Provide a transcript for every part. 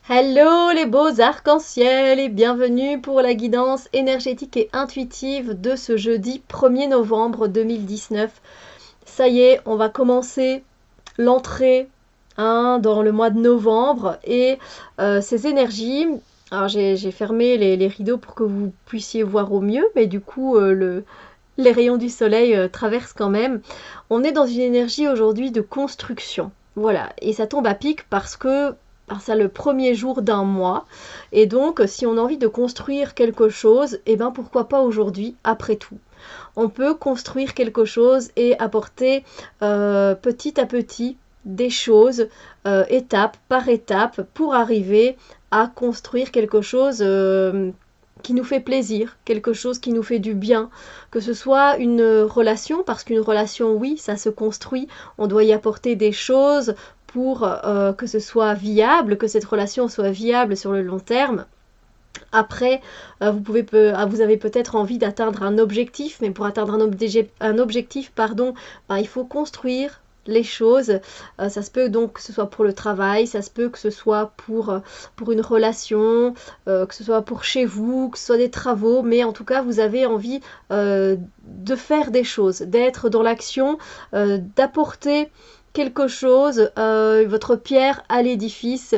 Hello les beaux arcs-en-ciel et bienvenue pour la guidance énergétique et intuitive de ce jeudi 1er novembre 2019. Ça y est, on va commencer l'entrée dans le mois de novembre et ces énergies. Alors j'ai fermé les rideaux pour que vous puissiez voir au mieux, mais du coup les rayons du soleil traversent quand même. On est dans une énergie aujourd'hui de construction. Voilà, et ça tombe à pic parce que c'est le premier jour d'un mois. Et donc, si on a envie de construire quelque chose, eh ben pourquoi pas aujourd'hui, après tout. On peut construire quelque chose et apporter petit à petit des choses, étape par étape, pour arriver à construire quelque chose qui nous fait plaisir, quelque chose qui nous fait du bien, que ce soit une relation, parce qu'une relation, oui, ça se construit, on doit y apporter des choses pour que ce soit viable, que cette relation soit viable sur le long terme. Après, vous avez peut-être envie d'atteindre un objectif, mais pour atteindre un objectif, il faut construire les choses. Ça se peut donc que ce soit pour le travail, ça se peut que ce soit pour une relation, que ce soit pour chez vous, que ce soit des travaux, mais en tout cas, vous avez envie de faire des choses, d'être dans l'action, d'apporter quelque chose, votre pierre à l'édifice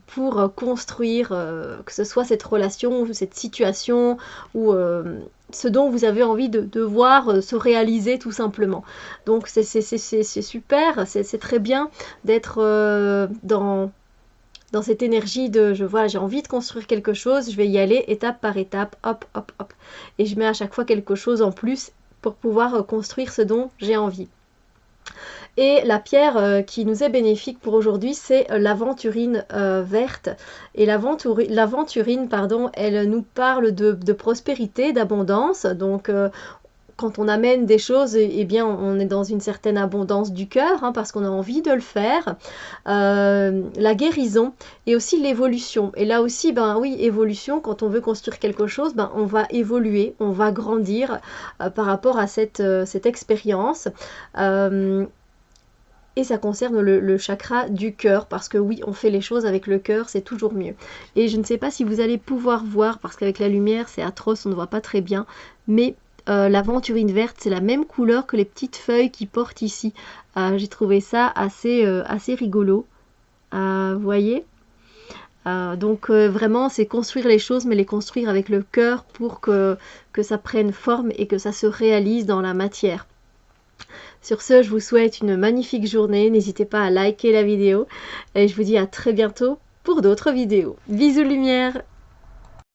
pour construire, que ce soit cette relation, ou cette situation, ou ce dont vous avez envie de voir se réaliser tout simplement. Donc c'est super, c'est très bien d'être dans cette énergie de j'ai envie de construire quelque chose, je vais y aller étape par étape, hop, hop, hop. Et je mets à chaque fois quelque chose en plus pour pouvoir construire ce dont j'ai envie. Et la pierre qui nous est bénéfique pour aujourd'hui, c'est l'aventurine verte. Et l'aventurine, elle nous parle de prospérité, d'abondance. Donc, quand on amène des choses, eh bien, on est dans une certaine abondance du cœur, parce qu'on a envie de le faire. La guérison et aussi l'évolution. Et là aussi, oui, évolution, quand on veut construire quelque chose, on va évoluer, on va grandir par rapport à cette expérience. Et ça concerne le chakra du cœur, parce que oui, on fait les choses avec le cœur, c'est toujours mieux. Et je ne sais pas si vous allez pouvoir voir, parce qu'avec la lumière, c'est atroce, on ne voit pas très bien, mais l'aventurine verte, c'est la même couleur que les petites feuilles qui portent ici. J'ai trouvé ça assez rigolo. Vous voyez donc vraiment, c'est construire les choses, mais les construire avec le cœur pour que ça prenne forme et que ça se réalise dans la matière. Sur ce, je vous souhaite une magnifique journée. N'hésitez pas à liker la vidéo et je vous dis à très bientôt pour d'autres vidéos. Bisous lumière!